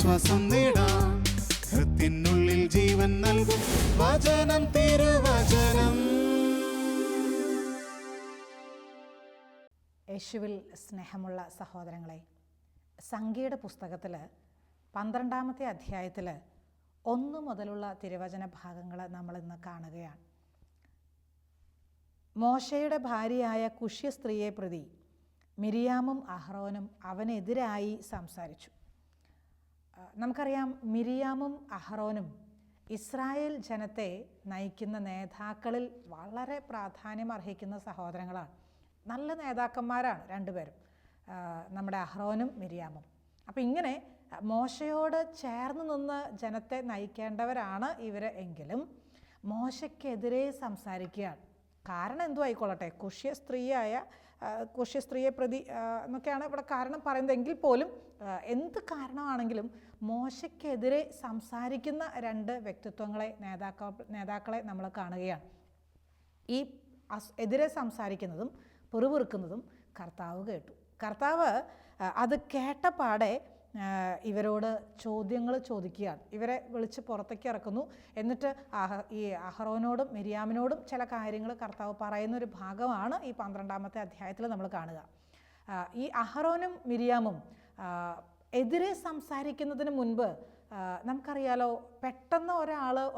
ആശ്വാസം നേടാം. ഹൃത്തിനുള്ളിൽ ജീവൻ നൽകും വചനം, തിരുവചനം. യേശുവിൽ സ്നേഹമുള്ള സഹോദരങ്ങളെ, സംഖ്യയുടെ പുസ്തകത്തിൽ 12-ാമത്തെ അധ്യായത്തിൽ 1 മുതലുള്ള തിരുവചന ഭാഗങ്ങൾ നമ്മൾ ഇന്ന് കാണുകയാണ്. മോശയുടെ ഭാര്യയായ കുഷ്യ സ്ത്രീയെ പ്രതി മിരിയാമും അഹ്റോനും അവനെതിരായി സംസാരിച്ചു. നമുക്കറിയാം, മിരിയാമും അഹ്റോനും ഇസ്രായേൽ ജനത്തെ നയിക്കുന്ന നേതാക്കളിൽ വളരെ പ്രാധാന്യം അർഹിക്കുന്ന സഹോദരങ്ങളാണ്. നല്ല നേതാക്കന്മാരാണ് രണ്ടുപേരും, നമ്മുടെ അഹ്റോനും മിരിയാമും. അപ്പം ഇങ്ങനെ മോശയോട് ചേർന്ന് നിന്ന് ജനത്തെ നയിക്കേണ്ടവരാണ് ഇവർ. എങ്കിലും മോശയ്ക്കെതിരെ സംസാരിക്കുകയാണ്. കാരണം എന്തു ആയിക്കൊള്ളട്ടെ, കുഷ്യ സ്ത്രീയെ പ്രതി എന്നൊക്കെയാണ് ഇവിടെ കാരണം പറയുന്നത്. എങ്കിൽ പോലും എന്ത് കാരണമാണെങ്കിലും മോശയ്ക്കെതിരെ സംസാരിക്കുന്ന 2 വ്യക്തിത്വങ്ങളെ, നേതാക്കളെ നമ്മൾ കാണുകയാണ്. ഈ എതിരെ സംസാരിക്കുന്നതും പിറുപിറുക്കുന്നതും കർത്താവ് കേട്ടു. കർത്താവ് അത് കേട്ടപാടെ ഇവരോട് ചോദ്യങ്ങൾ ചോദിക്കുകയാണ്. ഇവരെ വിളിച്ച് പുറത്തേക്ക് ഇറക്കുന്നു. എന്നിട്ട് ഈ അഹ്റോനോടും മിരിയാമിനോടും ചില കാര്യങ്ങൾ കർത്താവ് പറയുന്നൊരു ഭാഗമാണ് ഈ 12-ാമത്തെ അധ്യായത്തിൽ നമ്മൾ കാണുക. ഈ അഹ്റോനും മിരിയാമും എതിരെ സംസാരിക്കുന്നതിന് മുൻപ് നമുക്കറിയാലോ, പെട്ടെന്ന്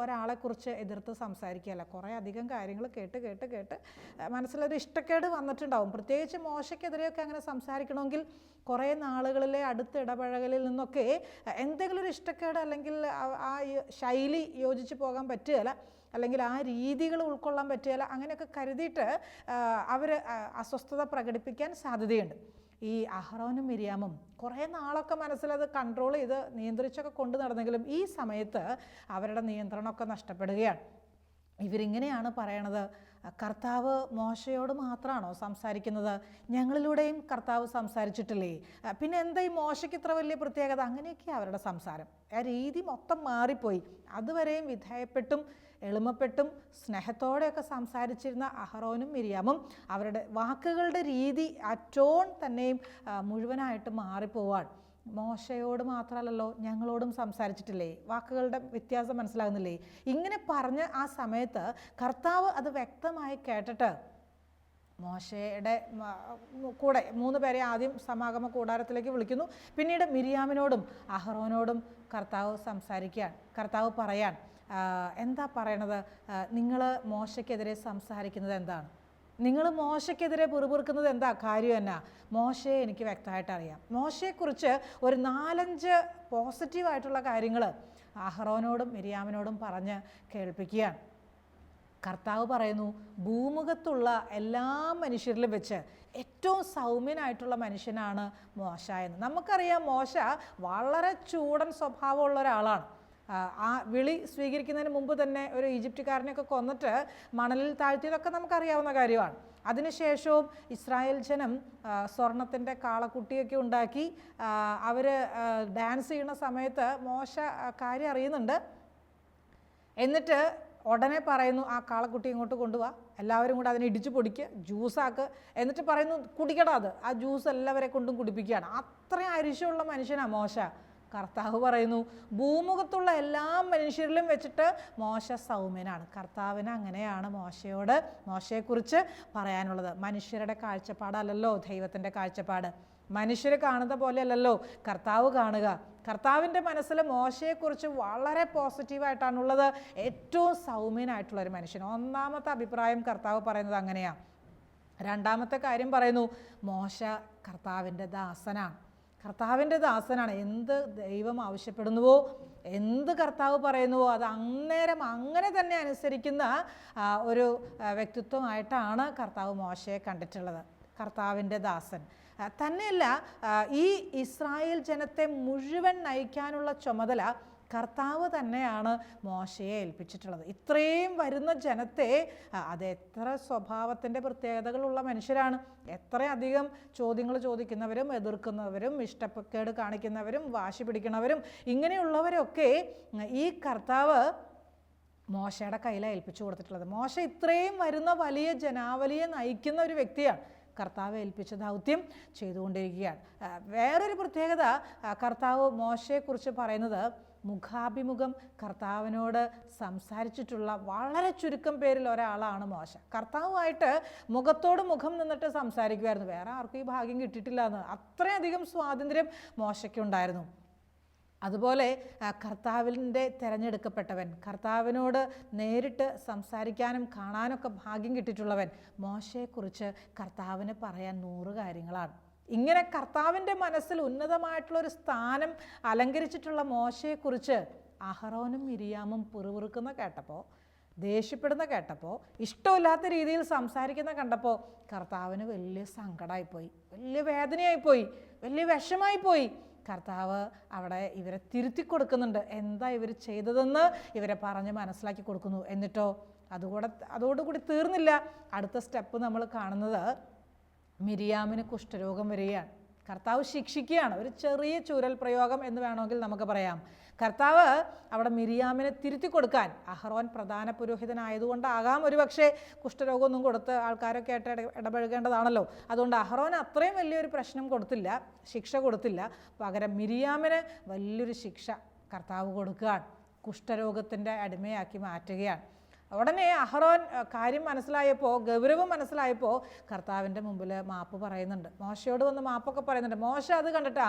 ഒരാളെക്കുറിച്ച് എതിർത്ത് സംസാരിക്കുകയല്ല. കുറേ അധികം കാര്യങ്ങൾ കേട്ട് മനസ്സിലൊരു ഇഷ്ടക്കേട് വന്നിട്ടുണ്ടാവും. പ്രത്യേകിച്ച് മോശയ്ക്കെതിരെയൊക്കെ അങ്ങനെ സംസാരിക്കണമെങ്കിൽ കുറേ നാളുകളിലെ അടുത്ത ഇടപഴകലിൽ നിന്നൊക്കെ എന്തെങ്കിലും ഒരു ഇഷ്ടക്കേട്, അല്ലെങ്കിൽ ആ ശൈലി യോജിച്ച് പോകാൻ പറ്റുകയില്ല, അല്ലെങ്കിൽ ആ രീതികൾ ഉൾക്കൊള്ളാൻ പറ്റുകയില്ല, അങ്ങനെയൊക്കെ കരുതിയിട്ട് അവർ അസ്വസ്ഥത പ്രകടിപ്പിക്കാൻ സാധ്യതയുണ്ട്. ഈ അഹ്റോനും മിരിയാമും കുറേ നാളൊക്കെ മനസ്സിലത് കൺട്രോൾ ചെയ്ത് നിയന്ത്രിച്ചൊക്കെ കൊണ്ടു നടന്നെങ്കിലും ഈ സമയത്ത് അവരുടെ നിയന്ത്രണമൊക്കെ നഷ്ടപ്പെടുകയാണ്. ഇവരിങ്ങനെയാണ് പറയണത്: കർത്താവ് മോശയോട് മാത്രമാണോ സംസാരിക്കുന്നത്? ഞങ്ങളിലൂടെയും കർത്താവ് സംസാരിച്ചിട്ടില്ലേ? പിന്നെ എന്താ ഈ മോശയ്ക്ക് ഇത്ര വലിയ പ്രത്യേകത? അങ്ങനെയൊക്കെയാണ് അവരുടെ സംസാരം. ആ രീതി മൊത്തം മാറിപ്പോയി. അതുവരെയും വിധേയപ്പെട്ടും എളിമപ്പെട്ടും സ്നേഹത്തോടെയൊക്കെ സംസാരിച്ചിരുന്ന അഹ്റോനും മിരിയാമും അവരുടെ വാക്കുകളുടെ രീതി, ആ ടോൺ തന്നെയും മുഴുവനായിട്ട് മാറിപ്പോവാൻ. മോശയോട് മാത്രമല്ലല്ലോ, ഞങ്ങളോടും സംസാരിച്ചിട്ടില്ലേ? വാക്കുകളുടെ വ്യത്യാസം മനസ്സിലാകുന്നില്ലേ? ഇങ്ങനെ പറഞ്ഞ് ആ സമയത്ത് കർത്താവ് അത് വ്യക്തമായി കേട്ടിട്ട് മോശയുടെ കൂടെ 3 പേരെ ആദ്യം സമാഗമ കൂടാരത്തിലേക്ക് വിളിക്കുന്നു. പിന്നീട് മിരിയാമിനോടും അഹ്റോനോടും കർത്താവ് സംസാരിക്കുകയാണ്. കർത്താവ് പറയാൻ എന്താ പറയണത്? നിങ്ങൾ മോശയ്ക്കെതിരെ സംസാരിക്കുന്നത് എന്താണ്? നിങ്ങൾ മോശയ്ക്കെതിരെ പിറുപിറുക്കുന്നത് എന്താ? കാര്യം എന്നാ? മോശയെ എനിക്ക് വ്യക്തമായിട്ട് അറിയാം. മോശയെക്കുറിച്ച് ഒരു 4-5 പോസിറ്റീവായിട്ടുള്ള കാര്യങ്ങൾ അഹ്റോനോടും മിരിയാമിനോടും പറഞ്ഞ് കേൾപ്പിക്കുകയാണ്. കർത്താവ് പറയുന്നു, ഭൂമുഖത്തുള്ള എല്ലാ മനുഷ്യരിലും വെച്ച് ഏറ്റവും സൗമ്യനായിട്ടുള്ള മനുഷ്യനാണ് മോശ എന്ന്. നമുക്കറിയാം, മോശ വളരെ ചൂടൻ സ്വഭാവമുള്ള ഒരാളാണ്. ആ വിളി സ്വീകരിക്കുന്നതിന് മുമ്പ് തന്നെ ഒരു ഈജിപ്തുകാരനെയൊക്കെ കൊന്നിട്ട് മണലിൽ താഴ്ത്തിയതൊക്കെ നമുക്കറിയാവുന്ന കാര്യമാണ്. അതിനുശേഷവും ഇസ്രായേൽ ജനം സ്വർണത്തിൻ്റെ കാളക്കുട്ടിയൊക്കെ ഉണ്ടാക്കി അവർ ഡാൻസ് ചെയ്യുന്ന സമയത്ത് മോശ കാര്യം അറിയുന്നുണ്ട്. എന്നിട്ട് ഉടനെ പറയുന്നു, ആ കാളക്കുട്ടി ഇങ്ങോട്ട് കൊണ്ടുപോവാ, എല്ലാവരും കൂടെ അതിനെ ഇടിച്ചു പൊടിക്കുക, ജ്യൂസാക്ക്. എന്നിട്ട് പറയുന്നു, കുടിക്കടാ അത്. ആ ജ്യൂസ് എല്ലാവരെ കൊണ്ടും കുടിപ്പിക്കുകയാണ്. അത്രയും അരിശമുള്ള മനുഷ്യനാണ് മോശ. കർത്താവ് പറയുന്നു, ഭൂമുഖത്തുള്ള എല്ലാ മനുഷ്യരിലും വെച്ചിട്ട് മോശ സൗമ്യനാണ്. കർത്താവിന് അങ്ങനെയാണ് മോശയെക്കുറിച്ച് പറയാനുള്ളത്. മനുഷ്യരുടെ കാഴ്ചപ്പാടല്ലല്ലോ ദൈവത്തിൻ്റെ കാഴ്ചപ്പാട്. മനുഷ്യർ കാണുന്ന പോലെയല്ലല്ലോ കർത്താവ് കാണുക. കർത്താവിൻ്റെ മനസ്സിൽ മോശയെക്കുറിച്ച് വളരെ പോസിറ്റീവായിട്ടാണുള്ളത്. ഏറ്റവും സൗമ്യനായിട്ടുള്ളൊരു മനുഷ്യൻ. 1-ാമത്തെ അഭിപ്രായം കർത്താവ് പറയുന്നത് അങ്ങനെയാണ്. 2-ാമത്തെ കാര്യം പറയുന്നു, മോശ കർത്താവിൻ്റെ ദാസനാണ്. കർത്താവിൻ്റെ ദാസനാണ്. എന്ത് ദൈവം ആവശ്യപ്പെടുന്നുവോ, എന്ത് കർത്താവ് പറയുന്നുവോ അത് അന്നേരം അങ്ങനെ തന്നെ അനുസരിക്കുന്ന ഒരു വ്യക്തിത്വമായിട്ടാണ് കർത്താവ് മോശയെ കണ്ടിട്ടുള്ളത്. കർത്താവിൻ്റെ ദാസൻ തന്നെയല്ല, ഈ ഇസ്രായേൽ ജനത്തെ മുഴുവൻ നയിക്കാനുള്ള ചുമതല കർത്താവ് തന്നെയാണ് മോശയെ ഏൽപ്പിച്ചിട്ടുള്ളത്. ഇത്രയും വരുന്ന ജനത്തെ, അത് എത്ര സ്വഭാവത്തിൻ്റെ പ്രത്യേകതകളുള്ള മനുഷ്യരാണ്. എത്രയധികം ചോദ്യങ്ങൾ ചോദിക്കുന്നവരും എതിർക്കുന്നവരും ഇഷ്ടക്കേട് കാണിക്കുന്നവരും വാശി പിടിക്കുന്നവരും ഇങ്ങനെയുള്ളവരൊക്കെ ഈ കർത്താവ് മോശയുടെ കയ്യിലാണ് ഏൽപ്പിച്ചു കൊടുത്തിട്ടുള്ളത്. മോശ ഇത്രയും വരുന്ന വലിയ ജനാവലിയെ നയിക്കുന്ന ഒരു വ്യക്തിയാണ്. കർത്താവ് ഏൽപ്പിച്ച ദൗത്യം ചെയ്തുകൊണ്ടിരിക്കുകയാണ്. വേറൊരു പ്രത്യേകത കർത്താവ് മോശയെക്കുറിച്ച് പറയുന്നത്, മുഖാഭിമുഖം കർത്താവിനോട് സംസാരിച്ചിട്ടുള്ള വളരെ ചുരുക്കം പേരിൽ ഒരാളാണ് മോശ. കർത്താവുമായിട്ട് മുഖത്തോട് മുഖം നിന്നിട്ട് സംസാരിക്കുമായിരുന്നു. വേറെ ആർക്കും ഈ ഭാഗ്യം കിട്ടിയിട്ടില്ല എന്ന്. അത്രയധികം സ്വാതന്ത്ര്യം മോശയ്ക്കുണ്ടായിരുന്നു. അതുപോലെ കർത്താവിൻ്റെ തിരഞ്ഞെടുക്കപ്പെട്ടവൻ, കർത്താവിനോട് നേരിട്ട് സംസാരിക്കാനും കാണാനൊക്കെ ഭാഗ്യം കിട്ടിയിട്ടുള്ളവൻ, മോശയെക്കുറിച്ച് കർത്താവിന് പറയാൻ 100 കാര്യങ്ങളാണ്. ഇങ്ങനെ കർത്താവിൻ്റെ മനസ്സിൽ ഉന്നതമായിട്ടുള്ളൊരു സ്ഥാനം അലങ്കരിച്ചിട്ടുള്ള മോശയെക്കുറിച്ച് അഹറോനും മിരിയാമും പിറുപിറുക്കുന്ന കേട്ടപ്പോൾ, ദേഷ്യപ്പെടുന്ന കേട്ടപ്പോൾ, ഇഷ്ടമില്ലാത്ത രീതിയിൽ സംസാരിക്കുന്ന കണ്ടപ്പോൾ കർത്താവിന് വലിയ സങ്കടമായിപ്പോയി, വലിയ വേദനയായിപ്പോയി, വലിയ വിഷമായിപ്പോയി. കർത്താവ് അവിടെ ഇവരെ തിരുത്തി കൊടുക്കുന്നുണ്ട്. എന്താ ഇവർ ചെയ്തതെന്ന് ഇവരെ പറഞ്ഞ് മനസ്സിലാക്കി കൊടുക്കുന്നു. എന്നിട്ടോ അതോടുകൂടി തീർന്നില്ല. അടുത്ത സ്റ്റെപ്പ് നമ്മൾ കാണുന്നത്, മിരിയാമിന് കുഷ്ഠരോഗം വരികയാണ്. കർത്താവ് ശിക്ഷിക്കുകയാണ്. ഒരു ചെറിയ ചൂരൽ പ്രയോഗം എന്ന് വേണമെങ്കിൽ നമുക്ക് പറയാം. കർത്താവ് അവിടെ മിരിയാമിനെ തിരുത്തി കൊടുക്കാൻ, അഹറോൻ പ്രധാന പുരോഹിതനായതുകൊണ്ടാകാം ഒരു പക്ഷേ കുഷ്ഠരോഗമൊന്നും കൊടുത്ത് ആൾക്കാരൊക്കെ ആയിട്ട് ഇടപഴകേണ്ടതാണല്ലോ. അതുകൊണ്ട് അഹറോൻ അത്രയും വലിയൊരു പ്രശ്നം കൊടുത്തില്ല, ശിക്ഷ കൊടുത്തില്ല. പകരം മിരിയാമിന് വലിയൊരു ശിക്ഷ കർത്താവ് കൊടുക്കുകയാണ്. കുഷ്ഠരോഗത്തിൻ്റെ അടിമയാക്കി മാറ്റുകയാണ്. ഉടനെ അഹറോൻ കാര്യം മനസ്സിലായപ്പോൾ, ഗൗരവം മനസ്സിലായപ്പോൾ കർത്താവിൻ്റെ മുമ്പിൽ മാപ്പ് പറയുന്നുണ്ട്. മോശയോട് വന്ന് മാപ്പൊക്കെ പറയുന്നുണ്ട്. മോശ അത് കണ്ടിട്ട്,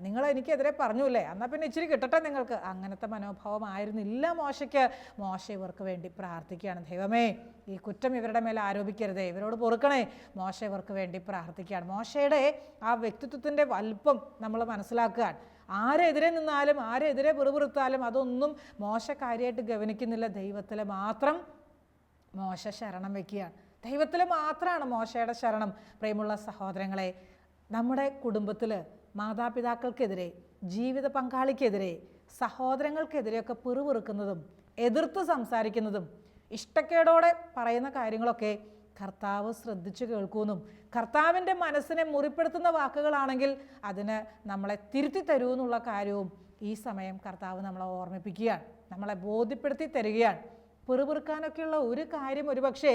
നിങ്ങൾ എനിക്കെതിരെ പറഞ്ഞൂല്ലേ, എന്നാൽ പിന്നെ ഇച്ചിരി കിട്ടട്ടെ നിങ്ങൾക്ക്. അങ്ങനത്തെ മനോഭാവമായിരുന്നില്ല മോശയ്ക്ക്. മോശ ഇവർക്ക് വേണ്ടി പ്രാർത്ഥിക്കുകയാണ്. ദൈവമേ, ഈ കുറ്റം ഇവരുടെ മേലെ ആരോപിക്കരുതേ, ഇവരോട് പൊറുക്കണേ. മോശ ഇവർക്ക് വേണ്ടി പ്രാർത്ഥിക്കുകയാണ്. മോശയുടെ ആ വ്യക്തിത്വത്തിൻ്റെ വലുപ്പം നമ്മൾ മനസ്സിലാക്കുകയാണ്. ആരെതിരെ നിന്നാലും, ആരെതിരെ പിറുപിറുത്താലും അതൊന്നും മോശ കാര്യമായിട്ട് ഗവനിക്കുന്നില്ല. ദൈവത്തിൽ മാത്രം മോശ ശരണം വയ്ക്കുകയാണ്. ദൈവത്തിൽ മാത്രമാണ് മോശയുടെ ശരണം. പ്രിയമുള്ള സഹോദരങ്ങളെ, നമ്മുടെ കുടുംബത്തിൽ മാതാപിതാക്കൾക്കെതിരെ, ജീവിത പങ്കാളിക്കെതിരെ, സഹോദരങ്ങൾക്കെതിരെയൊക്കെ പിറുപിറുക്കുന്നതും എതിർത്ത് സംസാരിക്കുന്നതും ഇഷ്ടക്കേടോടെ പറയുന്ന കാര്യങ്ങളൊക്കെ കർത്താവ് ശ്രദ്ധിച്ചു കേൾക്കുമെന്നും, കർത്താവിൻ്റെ മനസ്സിനെ മുറിപ്പെടുത്തുന്ന വാക്കുകളാണെങ്കിൽ അതിന് നമ്മളെ തിരുത്തി തരൂ എന്നുള്ള കാര്യവും ഈ സമയം കർത്താവ് നമ്മളെ ഓർമ്മിപ്പിക്കുകയാണ്, നമ്മളെ ബോധ്യപ്പെടുത്തി തരികയാണ്. പിറുപിറുക്കാനൊക്കെയുള്ള ഒരു കാര്യം ഒരുപക്ഷേ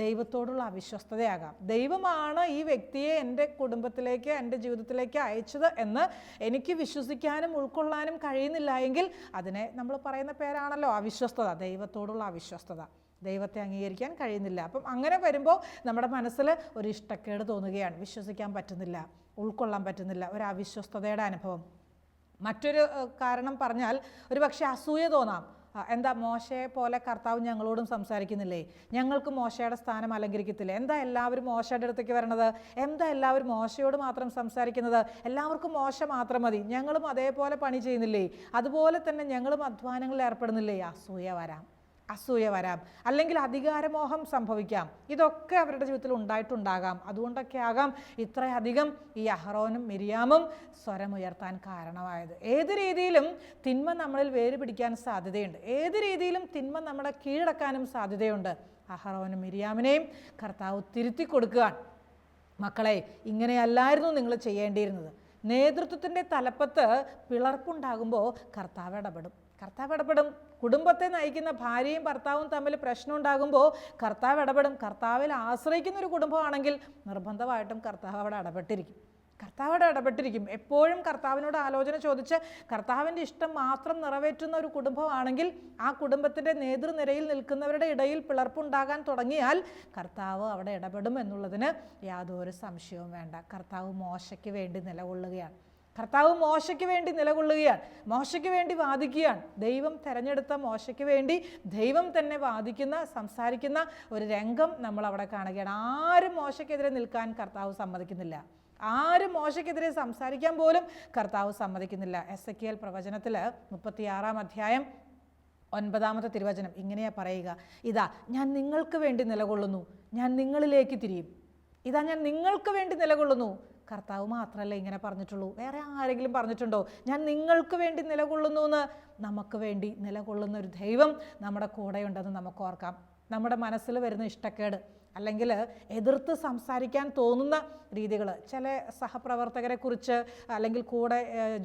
ദൈവത്തോടുള്ള അവിശ്വസ്തതയാകാം. ദൈവമാണ് ഈ വ്യക്തിയെ എൻ്റെ കുടുംബത്തിലേക്ക്, എൻ്റെ ജീവിതത്തിലേക്ക് അയച്ചത് എന്ന് എനിക്ക് വിശ്വസിക്കാനും ഉൾക്കൊള്ളാനും കഴിയുന്നില്ല എങ്കിൽ അതിനെ നമ്മൾ പറയുന്ന പേരാണല്ലോ അവിശ്വസ്തത. ദൈവത്തോടുള്ള അവിശ്വസ്തത. ദൈവത്തെ അംഗീകരിക്കാൻ കഴിയുന്നില്ല. അപ്പം അങ്ങനെ വരുമ്പോൾ നമ്മുടെ മനസ്സിൽ ഒരു ഇഷ്ടക്കേട് തോന്നുകയാണ്. വിശ്വസിക്കാൻ പറ്റുന്നില്ല, ഉൾക്കൊള്ളാൻ പറ്റുന്നില്ല, ഒരു അവിശ്വസ്തതയുടെ അനുഭവം. മറ്റൊരു കാരണം പറഞ്ഞാൽ ഒരു പക്ഷേ അസൂയ തോന്നാം. എന്താ മോശയെ പോലെ കർത്താവ് ഞങ്ങളോടും സംസാരിക്കുന്നില്ലേ, ഞങ്ങൾക്ക് മോശയുടെ സ്ഥാനം അലങ്കരിക്കത്തില്ലേ, എന്താ എല്ലാവരും മോശയുടെ അടുത്തേക്ക് വരണത്, എന്താ എല്ലാവരും മോശയോട് മാത്രം സംസാരിക്കുന്നത്, എല്ലാവർക്കും മോശ മാത്രം മതി, ഞങ്ങളും അതേപോലെ പണി ചെയ്യുന്നില്ലേ, അതുപോലെ തന്നെ ഞങ്ങളും അധ്വാനങ്ങളിൽ ഏർപ്പെടുന്നില്ലേ. അസൂയ വരാം, അല്ലെങ്കിൽ അധികാരമോഹം സംഭവിക്കാം. ഇതൊക്കെ അവരുടെ ജീവിതത്തിൽ ഉണ്ടായിട്ടുണ്ടാകാം. അതുകൊണ്ടൊക്കെ ആകാം ഇത്രയധികം ഈ അഹറോനും മിരിയാമും സ്വരമുയർത്താൻ കാരണമായത്. ഏത് രീതിയിലും തിന്മ നമ്മളിൽ വേര് പിടിക്കാൻ സാധ്യതയുണ്ട്. ഏത് രീതിയിലും തിന്മ നമ്മളെ കീഴടക്കാനും സാധ്യതയുണ്ട്. അഹറോനും മിരിയാമിനെയും കർത്താവ് തിരുത്തി കൊടുക്കുകയാണ്. മക്കളെ, ഇങ്ങനെയല്ലായിരുന്നു നിങ്ങൾ ചെയ്യേണ്ടിയിരുന്നത്. നേതൃത്വത്തിൻ്റെ തലപ്പത്ത് പിളർപ്പുണ്ടാകുമ്പോൾ കർത്താവ് ഇടപെടും. കുടുംബത്തെ നയിക്കുന്ന ഭാര്യയും ഭർത്താവും തമ്മിൽ പ്രശ്നം ഉണ്ടാകുമ്പോൾ കർത്താവ് ഇടപെടും. കർത്താവിൽ ആശ്രയിക്കുന്ന ഒരു കുടുംബമാണെങ്കിൽ നിർബന്ധമായിട്ടും കർത്താവ് അവിടെ ഇടപെട്ടിരിക്കും. എപ്പോഴും കർത്താവിനോട് ആലോചന ചോദിച്ച് കർത്താവിൻ്റെ ഇഷ്ടം മാത്രം നിറവേറ്റുന്ന ഒരു കുടുംബമാണെങ്കിൽ ആ കുടുംബത്തിൻ്റെ നേതൃനിരയിൽ നിൽക്കുന്നവരുടെ ഇടയിൽ പിളർപ്പുണ്ടാകാൻ തുടങ്ങിയാൽ കർത്താവ് അവിടെ ഇടപെടും എന്നുള്ളതിന് യാതൊരു സംശയവും വേണ്ട. കർത്താവ് മോശയ്ക്ക് വേണ്ടി നിലകൊള്ളുകയാണ്. മോശയ്ക്ക് വേണ്ടി വാദിക്കുകയാണ്. ദൈവം തെരഞ്ഞെടുത്ത മോശയ്ക്ക് വേണ്ടി ദൈവം തന്നെ സംസാരിക്കുന്ന ഒരു രംഗം നമ്മൾ അവിടെ കാണുകയാണ്. ആരും മോശയ്ക്കെതിരെ നിൽക്കാൻ കർത്താവ് സമ്മതിക്കുന്നില്ല. ആരും മോശയ്ക്കെതിരെ സംസാരിക്കാൻ പോലും കർത്താവ് സമ്മതിക്കുന്നില്ല. എസെക്കിയേൽ പ്രവചനത്തിൽ 36-ാം അധ്യായം 9-ാമത്തെ തിരുവചനം ഇങ്ങനെയാ പറയുക: ഇതാ ഞാൻ നിങ്ങൾക്ക് വേണ്ടി നിലകൊള്ളുന്നു, ഞാൻ നിങ്ങളിലേക്ക് തിരിയും. ഇതാ ഞാൻ നിങ്ങൾക്ക് വേണ്ടി നിലകൊള്ളുന്നു. കർത്താവ് മാത്രമല്ല ഇങ്ങനെ പറഞ്ഞിട്ടുള്ളൂ, വേറെ ആരെങ്കിലും പറഞ്ഞിട്ടുണ്ടോ? ഞാൻ നിങ്ങൾക്ക് വേണ്ടി നിലകൊള്ളുന്നു എന്ന്. നമുക്ക് വേണ്ടി നിലകൊള്ളുന്ന ഒരു ദൈവം നമ്മുടെ കൂടെയുണ്ടെന്ന് നമുക്ക് ഓർക്കാം. നമ്മുടെ മനസ്സിൽ വരുന്ന ഇഷ്ടക്കേട്, അല്ലെങ്കിൽ എതിർത്ത് സംസാരിക്കാൻ തോന്നുന്ന രീതികൾ, ചില സഹപ്രവർത്തകരെക്കുറിച്ച് അല്ലെങ്കിൽ കൂടെ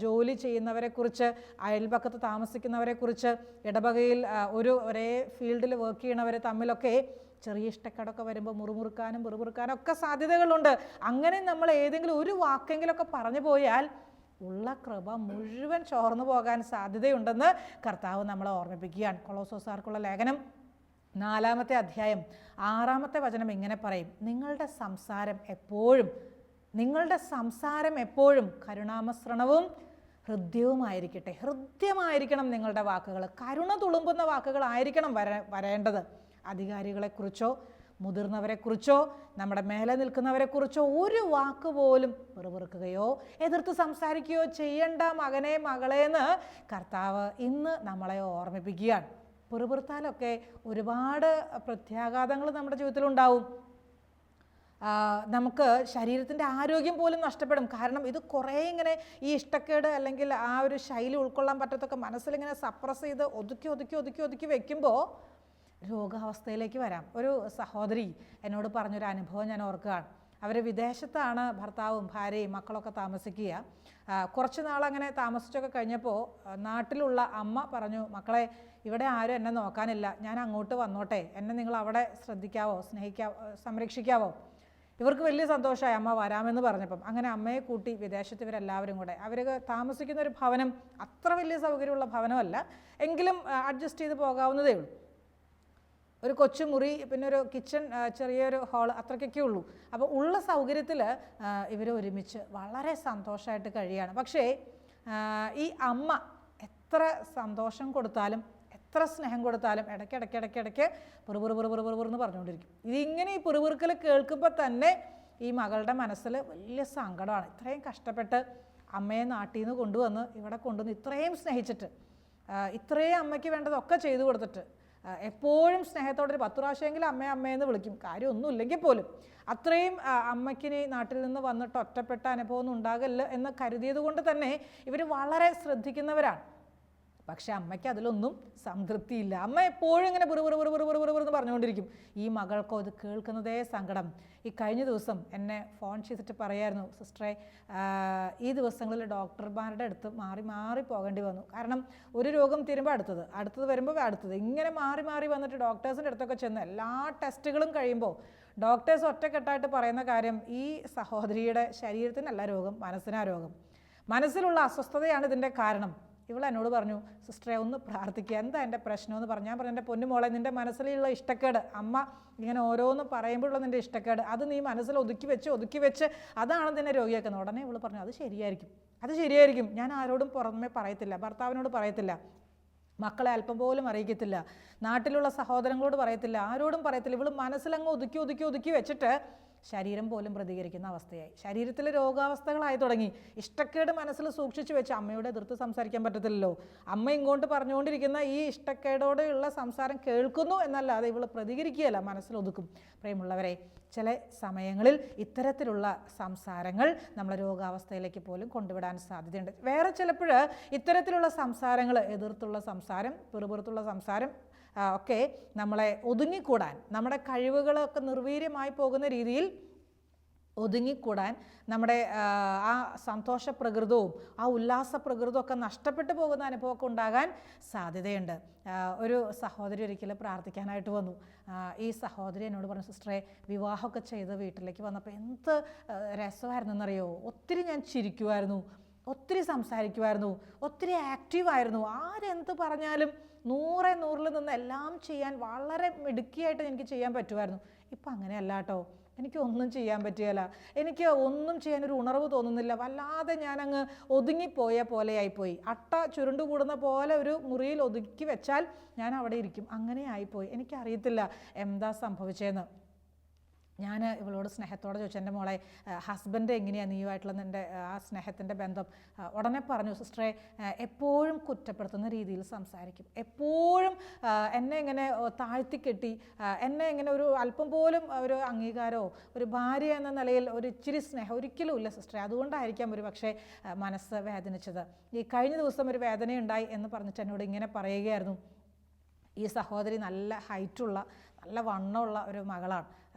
ജോലി ചെയ്യുന്നവരെക്കുറിച്ച്, അയൽപക്കത്ത് താമസിക്കുന്നവരെക്കുറിച്ച്, ഇടവകയിൽ ഒരേ ഫീൽഡിൽ വർക്ക് ചെയ്യണവർ തമ്മിലൊക്കെ ചെറിയ ഇഷ്ടക്കേടൊക്കെ വരുമ്പോൾ മുറുമുറുക്കാനും പിറുപിറുക്കാനും ഒക്കെ സാധ്യതകളുണ്ട്. അങ്ങനെ നമ്മൾ ഏതെങ്കിലും ഒരു വാക്കെങ്കിലൊക്കെ പറഞ്ഞു പോയാൽ ഉള്ള കൃപ മുഴുവൻ ചോർന്നു പോകാൻ സാധ്യതയുണ്ടെന്ന് കർത്താവ് നമ്മളെ ഓർമ്മിപ്പിക്കുകയാണ്. കൊളോസോസാർക്കുള്ള ലേഖനം 4-ാമത്തെ അധ്യായം 6-ാമത്തെ വചനം ഇങ്ങനെ പറയും: നിങ്ങളുടെ സംസാരം എപ്പോഴും കരുണാമസൃണവും ഹൃദ്യവുമായിരിക്കട്ടെ. ഹൃദ്യമായിരിക്കണം നിങ്ങളുടെ വാക്കുകൾ, കരുണ തുളുമ്പുന്ന വാക്കുകളായിരിക്കണം വരേണ്ടത്. അധികാരികളെക്കുറിച്ചോ മുതിർന്നവരെക്കുറിച്ചോ നമ്മുടെ മേലെ നിൽക്കുന്നവരെക്കുറിച്ചോ ഒരു വാക്ക് പോലും വെറുക്കുകയോ എതിർത്ത് സംസാരിക്കുകയോ ചെയ്യേണ്ട മകനെ മകളേന്ന് കർത്താവ് ഇന്ന് നമ്മളെ ഓർമ്മിപ്പിക്കുകയാണ്. പിറുപിറുത്താലൊക്കെ ഒരുപാട് പ്രത്യാഘാതങ്ങൾ നമ്മുടെ ജീവിതത്തിലുണ്ടാവും. നമുക്ക് ശരീരത്തിൻ്റെ ആരോഗ്യം പോലും നഷ്ടപ്പെടും. കാരണം ഇത് കുറേ ഇങ്ങനെ ഈ ഇഷ്ടക്കേട് അല്ലെങ്കിൽ ആ ഒരു ശൈലി ഉൾക്കൊള്ളാൻ പറ്റാത്തൊക്കെ മനസ്സിലിങ്ങനെ സപ്രസ് ചെയ്ത് ഒതുക്കി വെക്കുമ്പോൾ രോഗാവസ്ഥയിലേക്ക് വരാം. ഒരു സഹോദരി എന്നോട് പറഞ്ഞൊരു അനുഭവം ഞാൻ ഓർക്കുകയാണ്. അവർ വിദേശത്താണ് ഭർത്താവും ഭാര്യയും മക്കളൊക്കെ താമസിക്കുക. കുറച്ച് നാളങ്ങനെ താമസിച്ചൊക്കെ കഴിഞ്ഞപ്പോൾ നാട്ടിലുള്ള അമ്മ പറഞ്ഞു, മക്കളെ ഇവിടെ ആരും എന്നെ നോക്കാനില്ല, ഞാൻ അങ്ങോട്ട് വന്നോട്ടെ, എന്നെ നിങ്ങൾ അവിടെ ശ്രദ്ധിക്കാവോ, സംരക്ഷിക്കാവോ? ഇവർക്ക് വലിയ സന്തോഷമായി അമ്മ വരാമെന്ന് പറഞ്ഞപ്പം. അങ്ങനെ അമ്മയെ കൂട്ടി വിദേശത്ത് ഇവരെല്ലാവരും കൂടെ, അവർ താമസിക്കുന്ന ഒരു ഭവനം അത്ര വലിയ സൗകര്യമുള്ള ഭവനമല്ല, എങ്കിലും അഡ്ജസ്റ്റ് ചെയ്ത് പോകാവുന്നതേ ഉള്ളൂ. ഒരു കൊച്ചുമുറി, പിന്നെ ഒരു കിച്ചൺ, ചെറിയൊരു ഹാൾ, അത്രയ്ക്കൊക്കെ ഉള്ളൂ. അപ്പോൾ ഉള്ള സൗകര്യത്തിൽ ഇവർ ഒരുമിച്ച് വളരെ സന്തോഷമായിട്ട് കഴിയുകയാണ്. പക്ഷേ ഈ അമ്മ എത്ര സന്തോഷം കൊടുത്താലും എത്ര സ്നേഹം കൊടുത്താലും ഇടയ്ക്ക് പിറുപിറുന്ന് പറഞ്ഞുകൊണ്ടിരിക്കും. ഇതിങ്ങനെ ഈ പിറുപിറുക്കൽ കേൾക്കുമ്പോൾ തന്നെ ഈ മകളുടെ മനസ്സിൽ വലിയ സങ്കടമാണ്. ഇത്രയും കഷ്ടപ്പെട്ട് അമ്മയെ നാട്ടിൽ നിന്ന് കൊണ്ടുവന്ന് ഇവിടെ കൊണ്ടുവന്ന് ഇത്രയും സ്നേഹിച്ചിട്ട്, ഇത്രയും അമ്മയ്ക്ക് വേണ്ടതൊക്കെ ചെയ്തു കൊടുത്തിട്ട്, എപ്പോഴും സ്നേഹത്തോടെ ഒരു 10 പ്രാവശ്യമെങ്കിലും അമ്മയെന്ന് വിളിക്കും, കാര്യമൊന്നുമില്ലെങ്കിൽ പോലും. അത്രയും അമ്മയ്ക്കിനി നാട്ടിൽ നിന്ന് വന്നിട്ട് ഒറ്റപ്പെട്ട അനുഭവമൊന്നും ഉണ്ടാകല്ല എന്ന് കരുതിയത് കൊണ്ട് തന്നെ ഇവർ വളരെ ശ്രദ്ധിക്കുന്നവരാണ്. പക്ഷെ അമ്മയ്ക്ക് അതിലൊന്നും സംതൃപ്തിയില്ല. അമ്മ എപ്പോഴും ഇങ്ങനെ എന്ന് പറഞ്ഞുകൊണ്ടിരിക്കും. ഈ മകൾക്കോ ഇത് കേൾക്കുന്നതേ സങ്കടം. ഈ കഴിഞ്ഞ ദിവസം എന്നെ ഫോൺ ചെയ്തിട്ട് പറയായിരുന്നു, സിസ്റ്ററെ ഈ ദിവസങ്ങളിൽ ഡോക്ടർമാരുടെ അടുത്ത് മാറി പോകേണ്ടി വന്നു. കാരണം ഒരു രോഗം തീരുമ്പോൾ അടുത്തത് വരുമ്പോൾ അടുത്തത്, ഇങ്ങനെ മാറി വന്നിട്ട് ഡോക്ടേഴ്സിൻ്റെ അടുത്തൊക്കെ ചെന്ന് എല്ലാ ടെസ്റ്റുകളും കഴിയുമ്പോൾ ഡോക്ടേഴ്സ് ഒറ്റക്കെട്ടായിട്ട് പറയുന്ന കാര്യം, ഈ സഹോദരിയുടെ ശരീരത്തിനല്ല രോഗം, മനസ്സിനാ രോഗം, മനസ്സിലുള്ള അസ്വസ്ഥതയാണ് ഇതിൻ്റെ കാരണം. ഇവൾ എന്നോട് പറഞ്ഞു, സിസ്റ്ററെ ഒന്ന് പ്രാർത്ഥിക്കുക, എന്താ എൻ്റെ പ്രശ്നമെന്ന് പറഞ്ഞു. ഞാൻ പറഞ്ഞു, എൻ്റെ പൊന്നുമോളെ, നിൻ്റെ മനസ്സിലുള്ള ഇഷ്ടക്കേട്, അമ്മ ഇങ്ങനെ ഓരോന്ന് പറയുമ്പോഴുള്ള നിൻ്റെ ഇഷ്ടക്കേട്, അത് നീ മനസ്സിൽ ഒതുക്കി വെച്ച് അതാണ് നിന്നെ രോഗിയാക്കുന്നത്. ഉടനെ ഇവൾ പറഞ്ഞു, അത് ശരിയായിരിക്കും, ഞാൻ ആരോടും പുറമെ പറയത്തില്ല, ഭർത്താവിനോട് പറയത്തില്ല, മക്കളെ അല്പം പോലും അറിയിക്കത്തില്ല, നാട്ടിലുള്ള സഹോദരങ്ങളോട് പറയത്തില്ല, ആരോടും പറയത്തില്ല. ഇവൾ മനസ്സിലങ്ങ് ഒതുക്കി വെച്ചിട്ട് ശരീരം പോലും പ്രതികരിക്കുന്ന അവസ്ഥയായി. ശരീരത്തിൽ രോഗാവസ്ഥകളായി തുടങ്ങി. ഇഷ്ടക്കേട് മനസ്സിൽ സൂക്ഷിച്ചു വെച്ച് അമ്മയോട് എതിർത്ത് സംസാരിക്കാൻ പറ്റത്തില്ലല്ലോ. അമ്മ ഇങ്ങോട്ട് പറഞ്ഞുകൊണ്ടിരിക്കുന്ന ഈ ഇഷ്ടക്കേടോടെയുള്ള സംസാരം കേൾക്കുന്നു എന്നല്ലാതെ ഇവൾ പ്രതികരിക്കുകയല്ല, മനസ്സിലൊതുക്കും. പ്രിയമുള്ളവരെ, ചില സമയങ്ങളിൽ ഇത്തരത്തിലുള്ള സംസാരങ്ങൾ നമ്മളെ രോഗാവസ്ഥയിലേക്ക് പോലും കൊണ്ടുവിടാൻ സാധ്യതയുണ്ട്. വേറെ ചിലപ്പോൾ ഇത്തരത്തിലുള്ള സംസാരങ്ങൾ, എതിർത്തുള്ള സംസാരം, പിറുപിറുത്തുള്ള സംസാരം ഒക്കെ നമ്മളെ ഒതുങ്ങിക്കൂടാൻ, നമ്മുടെ കഴിവുകളൊക്കെ നിർവീര്യമായി പോകുന്ന രീതിയിൽ ഒതുങ്ങിക്കൂടാൻ, നമ്മുടെ ആ സന്തോഷ പ്രകൃതവും ആ ഉല്ലാസ പ്രകൃതവും ഒക്കെ നഷ്ടപ്പെട്ടു പോകുന്ന അനുഭവമൊക്കെ ഉണ്ടാകാൻ സാധ്യതയുണ്ട്. ഒരു സഹോദരി ഒരിക്കലും പ്രാർത്ഥിക്കാനായിട്ട് വന്നു. ഈ സഹോദരി എന്നോട് പറഞ്ഞു, സിസ്റ്ററെ, വിവാഹമൊക്കെ ചെയ്ത് വീട്ടിലേക്ക് വന്നപ്പോൾ എന്ത് രസമായിരുന്നെന്നറിയോ, ഒത്തിരി ഞാൻ ചിരിക്കുമായിരുന്നു, ഒത്തിരി സംസാരിക്കുമായിരുന്നു, ഒത്തിരി ആക്റ്റീവായിരുന്നു, ആരെന്ത് പറഞ്ഞാലും 100-100-ൽ നിന്ന് എല്ലാം ചെയ്യാൻ വളരെ മിടുക്കിയായിട്ട് എനിക്ക് ചെയ്യാൻ പറ്റുമായിരുന്നു. ഇപ്പം അങ്ങനെയല്ല കേട്ടോ, എനിക്കൊന്നും ചെയ്യാൻ പറ്റുകയില്ല, എനിക്ക് ഒന്നും ചെയ്യാനൊരു ഉണർവ് തോന്നുന്നില്ല, വല്ലാതെ ഞാനങ്ങ് ഒതുങ്ങിപ്പോയ പോലെയായിപ്പോയി, അട്ട ചുരുണ്ടുകൂടുന്ന പോലെ ഒരു മുറിയിൽ ഒതുക്കി വെച്ചാൽ ഞാൻ അവിടെ ഇരിക്കും, അങ്ങനെ ആയിപ്പോയി, എനിക്കറിയത്തില്ല എന്താ സംഭവിച്ചതെന്ന്. ഞാൻ ഇവളോട് സ്നേഹത്തോടെ ചോദിച്ചു, എൻ്റെ മോളെ, ഹസ്ബൻഡ് എങ്ങനെയാണ് നീയുമായിട്ടുള്ള നിൻ്റെ ആ സ്നേഹത്തിൻ്റെ ബന്ധം? ഉടനെ പറഞ്ഞു, സിസ്റ്ററെ, എപ്പോഴും കുറ്റപ്പെടുത്തുന്ന രീതിയിൽ സംസാരിക്കും, എപ്പോഴും എന്നെ ഇങ്ങനെ താഴ്ത്തിക്കെട്ടി, എന്നെ ഇങ്ങനെ ഒരു അല്പം പോലും ഒരു അംഗീകാരമോ, ഒരു ഭാര്യ എന്ന നിലയിൽ ഒരു ഇച്ചിരി സ്നേഹം ഒരിക്കലും ഇല്ല സിസ്റ്ററെ, അതുകൊണ്ടായിരിക്കാം ഒരു പക്ഷേ മനസ്സ് വേദനിച്ചത്. ഈ കഴിഞ്ഞ ദിവസം ഒരു വേദനയുണ്ടായി എന്ന് പറഞ്ഞിട്ട് എന്നോട് ഇങ്ങനെ പറയുകയായിരുന്നു. ഈ സഹോദരി നല്ല ഹൈറ്റുള്ള, നല്ല വണ്ണമുള്ള ഒരു മകളാണ്,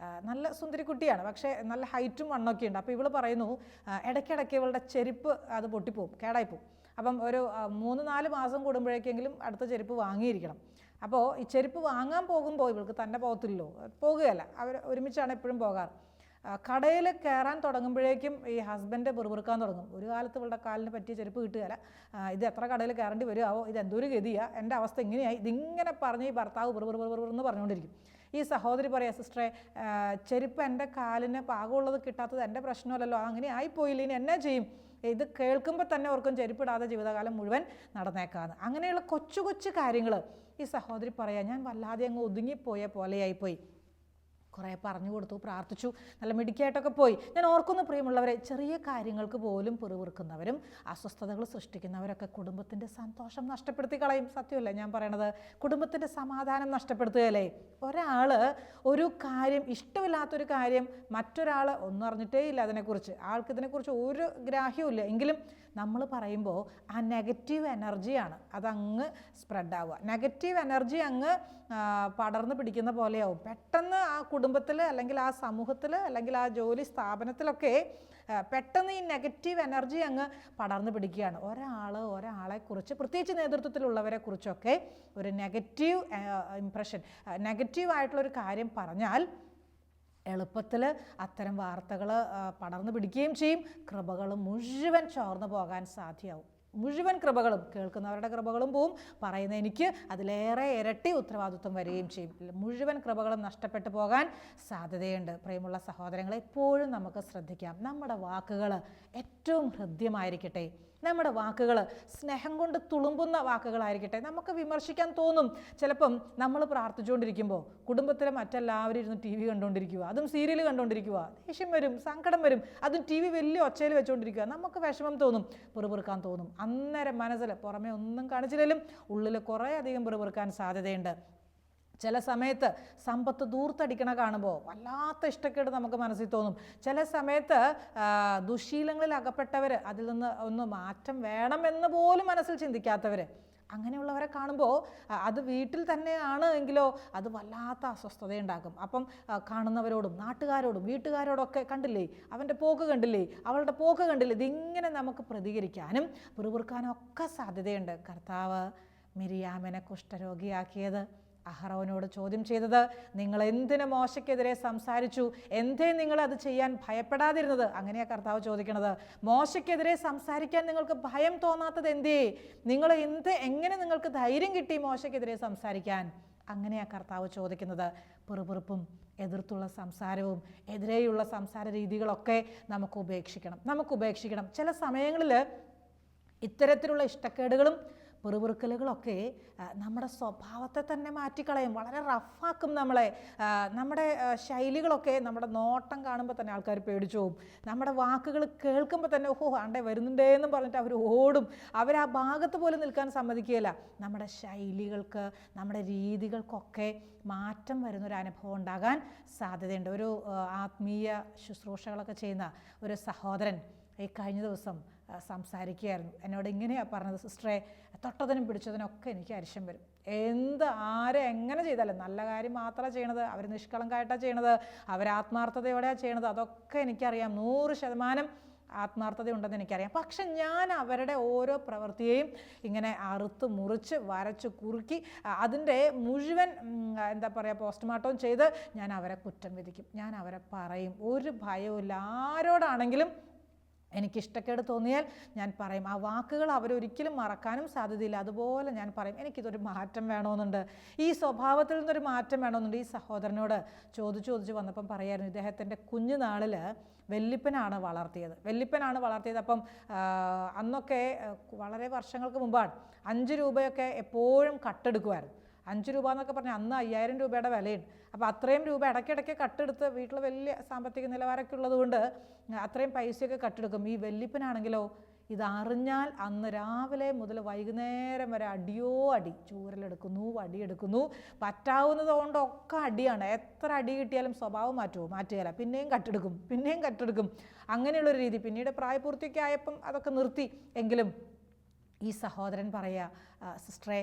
നല്ല സുന്ദരി കുട്ടിയാണ്, പക്ഷേ നല്ല ഹൈറ്റും വണ്ണമൊക്കെ ഉണ്ട്. അപ്പോൾ ഇവൾ പറയുന്നു ഇടയ്ക്കിടയ്ക്ക് ഇവളുടെ ചെരുപ്പ് അത് പൊട്ടിപ്പോവും, കേടായിപ്പോവും. അപ്പം ഒരു 3-4 മാസം കൂടുമ്പോഴേക്കെങ്കിലും അടുത്ത ചെരുപ്പ് വാങ്ങിയിരിക്കണം. അപ്പോൾ ഈ ചെരുപ്പ് വാങ്ങാൻ പോകുമ്പോൾ ഇവൾക്ക് തന്നെ പോകത്തില്ലല്ലോ, പോകുകയല്ല, അവർ ഒരുമിച്ചാണ് എപ്പോഴും പോകാറ്. കടയിൽ കയറാൻ തുടങ്ങുമ്പോഴേക്കും ഈ ഹസ്ബൻഡ് പെറുപിറുക്കാൻ തുടങ്ങും. ഒരു കാലത്ത് ഇവളുടെ കാലിന് പറ്റിയ ചെരുപ്പ് കിട്ടുകയില്ല, ഇത് എത്ര കടയിൽ കയറേണ്ടി വരുമോ, ഇത് എന്തൊരു ഗതിയാണ്, എൻ്റെ അവസ്ഥ ഇങ്ങനെയായി, ഇതിങ്ങനെ പറഞ്ഞ് ഈ ഭർത്താവ് പെറുപിറുന്ന് പറഞ്ഞുകൊണ്ടിരിക്കും. ഈ സഹോദരി പറയാം, സിസ്റ്ററെ ചെരുപ്പ് എൻ്റെ കാലിന് പാകമുള്ളത് കിട്ടാത്തത് എൻ്റെ പ്രശ്നമല്ലല്ലോ, അങ്ങനെ ആയിപ്പോയില്ല, ഇനി എന്നാ ചെയ്യും? ഇത് കേൾക്കുമ്പോൾ തന്നെ ഓർക്കും ചെരുപ്പിടാതെ ജീവിതകാലം മുഴുവൻ നടന്നേക്കാന്ന്. അങ്ങനെയുള്ള കൊച്ചു കൊച്ചു കാര്യങ്ങൾ ഈ സഹോദരി പറയാം, ഞാൻ വല്ലാതെ അങ്ങ് ഒതുങ്ങിപ്പോയ പോലെയായിപ്പോയി. കുറേ പറഞ്ഞു കൊടുത്തു, പ്രാർത്ഥിച്ചു, നല്ല മിടുക്കിയായിട്ടൊക്കെ പോയി. ഞാൻ ഓർക്കുന്നു പ്രിയമുള്ളവരെ, ചെറിയ കാര്യങ്ങൾക്ക് പോലും പിറുപിറുക്കുന്നവരും അസ്വസ്ഥതകൾ സൃഷ്ടിക്കുന്നവരൊക്കെ കുടുംബത്തിൻ്റെ സന്തോഷം നഷ്ടപ്പെടുത്തി കളയും. സത്യമല്ലേ ഞാൻ പറയണത്? കുടുംബത്തിൻ്റെ സമാധാനം നഷ്ടപ്പെടുത്തുകയല്ലേ? ഒരാൾ ഒരു കാര്യം, ഇഷ്ടമില്ലാത്തൊരു കാര്യം മറ്റൊരാൾ ഒന്നും അറിഞ്ഞിട്ടേ ഇല്ല അതിനെക്കുറിച്ച്, ആൾക്ക് ഇതിനെക്കുറിച്ച് ഒരു ഗ്രാഹ്യവും ഇല്ല, എങ്കിലും നമ്മൾ പറയുമ്പോൾ ആ നെഗറ്റീവ് എനർജിയാണ് അതങ്ങ് സ്പ്രെഡ് ആവുക. നെഗറ്റീവ് എനർജി അങ്ങ് പടർന്ന് പിടിക്കുന്ന പോലെയാവും. പെട്ടെന്ന് ആ കുടുംബത്തിൽ അല്ലെങ്കിൽ ആ സമൂഹത്തിൽ അല്ലെങ്കിൽ ആ ജോലി സ്ഥാപനത്തിലൊക്കെ പെട്ടെന്ന് ഈ നെഗറ്റീവ് എനർജി അങ്ങ് പടർന്ന് പിടിക്കുകയാണ്. ഒരാളെക്കുറിച്ച്, പ്രത്യേകിച്ച് നേതൃത്വത്തിലുള്ളവരെ കുറിച്ചൊക്കെ ഒരു നെഗറ്റീവ് ഇംപ്രഷൻ, നെഗറ്റീവായിട്ടുള്ളൊരു കാര്യം പറഞ്ഞാൽ എളുപ്പത്തിൽ അത്തരം വാർത്തകൾ പടർന്നു പിടിക്കുകയും ചെയ്യും. കൃപകൾ മുഴുവൻ ചോർന്നു പോകാൻ സാധ്യമാവും. മുഴുവൻ കൃപകളും, കേൾക്കുന്നവരുടെ കൃപകളും പോവും, പറയുന്ന എനിക്ക് അതിലേറെ ഇരട്ടി ഉത്തരവാദിത്വം വരികയും ചെയ്യും. മുഴുവൻ കൃപകളും നഷ്ടപ്പെട്ടു പോകാൻ സാധ്യതയുണ്ട്. പ്രിയമുള്ള സഹോദരങ്ങളെ, എപ്പോഴും നമുക്ക് ശ്രദ്ധിക്കാം, നമ്മുടെ വാക്കുകൾ ഏറ്റവും ഹൃദ്യമായിരിക്കട്ടെ. നമ്മുടെ വാക്കുകൾ സ്നേഹം കൊണ്ട് തുളുമ്പുന്ന വാക്കുകളായിരിക്കട്ടെ. നമുക്ക് വിമർശിക്കാൻ തോന്നും. ചിലപ്പം നമ്മൾ പ്രാർത്ഥിച്ചുകൊണ്ടിരിക്കുമ്പോൾ കുടുംബത്തിലെ മറ്റെല്ലാവരും ഇരുന്ന് TV കണ്ടുകൊണ്ടിരിക്കുക, അതും സീരിയൽ കണ്ടുകൊണ്ടിരിക്കുക, ദേഷ്യം വരും, സങ്കടം വരും, അതും TV വലിയ ഒച്ചയിൽ വെച്ചുകൊണ്ടിരിക്കുക, നമുക്ക് വിഷമം തോന്നും, പിറുപിറുക്കാൻ തോന്നും. അന്നേരം മനസ്സിൽ പുറമെ ഒന്നും കാണിച്ചില്ലെങ്കിലും ഉള്ളിൽ കുറേ അധികം പിറുപിറുക്കാൻ സാധ്യതയുണ്ട്. ചില സമയത്ത് സമ്പത്ത് ദൂർത്തടിക്കണ കാണുമ്പോൾ വല്ലാത്ത ഇഷ്ടക്കേട് നമുക്ക് മനസ്സിൽ തോന്നും. ചില സമയത്ത് ദുശീലങ്ങളിൽ അകപ്പെട്ടവർ, അതിൽ നിന്ന് ഒന്ന് മാറ്റം വേണമെന്ന് പോലും മനസ്സിൽ ചിന്തിക്കാത്തവർ, അങ്ങനെയുള്ളവരെ കാണുമ്പോൾ അത് വീട്ടിൽ തന്നെയാണ് എങ്കിലോ അത് വല്ലാത്ത അസ്വസ്ഥതയുണ്ടാക്കും. അപ്പം കാണുന്നവരോടും നാട്ടുകാരോടും വീട്ടുകാരോടൊക്കെ, കണ്ടില്ലേ അവൻ്റെ പോക്ക്, കണ്ടില്ലേ അവളുടെ പോക്ക്, കണ്ടില്ലേ, ഇതിങ്ങനെ നമുക്ക് പ്രതികരിക്കാനും പിറുപിറുക്കാനും ഒക്കെ സാധ്യതയുണ്ട്. കർത്താവ് മിരിയാമിനെ കുഷ്ഠരോഗിയാക്കിയത്, അഹറോനോട് ചോദ്യം ചെയ്തത്, നിങ്ങൾ എന്തിന് മോശയ്ക്കെതിരെ സംസാരിച്ചു, എന്തേ നിങ്ങൾ അത് ചെയ്യാൻ ഭയപ്പെടാതിരുന്നത്? അങ്ങനെയാ കർത്താവ് ചോദിക്കണത്. മോശയ്ക്കെതിരെ സംസാരിക്കാൻ നിങ്ങൾക്ക് ഭയം തോന്നാത്തത് എന്തേ? എങ്ങനെ നിങ്ങൾക്ക് ധൈര്യം കിട്ടി മോശയ്ക്കെതിരെ സംസാരിക്കാൻ? അങ്ങനെയാ കർത്താവ് ചോദിക്കുന്നത്. പിറുപിറുപ്പും എതിർത്തുള്ള സംസാരവും എതിരെയുള്ള സംസാര രീതികളൊക്കെ നമുക്ക് ഉപേക്ഷിക്കണം. ചില സമയങ്ങളിൽ ഇത്തരത്തിലുള്ള ഇഷ്ടക്കേടുകളും പിറുപിറുക്കലുകളൊക്കെ നമ്മുടെ സ്വഭാവത്തെ തന്നെ മാറ്റിക്കളയും, വളരെ റഫാക്കും നമ്മളെ. നമ്മുടെ ശൈലികളൊക്കെ, നമ്മുടെ നോട്ടം കാണുമ്പോൾ തന്നെ ആൾക്കാർ പേടിച്ചു പോകും. നമ്മുടെ വാക്കുകൾ കേൾക്കുമ്പോൾ തന്നെ ആണ്ടേ വരുന്നുണ്ടേ എന്ന് പറഞ്ഞിട്ട് അവർ ഓടും. അവർ ആ ഭാഗത്ത് പോലും നിൽക്കാൻ സമ്മതിക്കുകയില്ല. നമ്മുടെ ശൈലികൾക്ക്, നമ്മുടെ രീതികൾക്കൊക്കെ മാറ്റം വരുന്നൊരു അനുഭവം ഉണ്ടാകാൻ സാധ്യതയുണ്ട്. ഒരു ആത്മീയ ശുശ്രൂഷകളൊക്കെ ചെയ്യുന്ന ഒരു സഹോദരൻ ഈ കഴിഞ്ഞ ദിവസം സംസാരിക്കുകയായിരുന്നു. എന്നോട് ഇങ്ങനെയാണ് പറഞ്ഞത്, സിസ്റ്ററെ തൊട്ടതിനും പിടിച്ചതിനൊക്കെ എനിക്ക് അരിശം വരും. ആരെ എങ്ങനെ ചെയ്താലും നല്ല കാര്യം മാത്രമാണ് ചെയ്യണത്, അവർ നിഷ്കളങ്കമായിട്ടാണ് ചെയ്യണത്, അവർ ആത്മാർത്ഥതയോടെയാണ് ചെയ്യണത്, അതൊക്കെ എനിക്കറിയാം, 100% ആത്മാർത്ഥത ഉണ്ടെന്ന് എനിക്കറിയാം. പക്ഷെ ഞാൻ അവരുടെ ഓരോ പ്രവൃത്തിയെയും ഇങ്ങനെ അറുത്ത് മുറിച്ച് വരച്ച് കുറുക്കി അതിൻ്റെ മുഴുവൻ പോസ്റ്റ്മോർട്ടം ചെയ്ത് ഞാൻ അവരെ കുറ്റം വിധിക്കും, ഞാൻ അവരെ പറയും. ഒരു ഭയവുമില്ല. ആരോടാണെങ്കിലും എനിക്കിഷ്ടക്കേട് തോന്നിയാൽ ഞാൻ പറയും. ആ വാക്കുകൾ അവരൊരിക്കലും മറക്കാനും സാധ്യതയില്ല. അതുപോലെ ഞാൻ പറയും, എനിക്കിതൊരു മാറ്റം വേണമെന്നുണ്ട്, ഈ സ്വഭാവത്തിൽ നിന്നൊരു മാറ്റം വേണമെന്നുണ്ട്. ഈ സഹോദരനോട് ചോദിച്ചു വന്നപ്പം പറയായിരുന്നു, ഇദ്ദേഹത്തിൻ്റെ കുഞ്ഞുനാളിൽ വല്യപ്പനാണ് വളർത്തിയത്. അപ്പം അന്നൊക്കെ വളരെ വർഷങ്ങൾക്ക് മുമ്പാണ് 5 രൂപയൊക്കെ എപ്പോഴും കട്ടെടുക്കുമായിരുന്നു. 5 രൂപ എന്നൊക്കെ പറഞ്ഞാൽ അന്ന് 5000 രൂപയുടെ വിലയുണ്ട്. അപ്പോൾ അത്രയും രൂപ ഇടയ്ക്കിടയ്ക്ക് കട്ടെടുത്ത്, വീട്ടിൽ വലിയ സാമ്പത്തിക നിലവാരമൊക്കെ ഉള്ളതുകൊണ്ട് അത്രയും പൈസയൊക്കെ കട്ടെടുക്കും. ഈ വല്യപ്പനാണെങ്കിലോ ഇതറിഞ്ഞാൽ അന്ന് രാവിലെ മുതൽ വൈകുന്നേരം വരെ അടി, ചൂരലെടുക്കുന്നു, വടിയെടുക്കുന്നു, പറ്റാവുന്നത് കൊണ്ടൊക്കെ അടിയാണ്. എത്ര അടി കിട്ടിയാലും സ്വഭാവം മാറ്റുകയില്ല. പിന്നെയും കട്ടെടുക്കും. അങ്ങനെയുള്ളൊരു രീതി. പിന്നീട് പ്രായപൂർത്തിയൊക്കെ ആയപ്പം അതൊക്കെ നിർത്തി. എങ്കിലും ഈ സഹോദരൻ പറയുക, സിസ്റ്ററെ,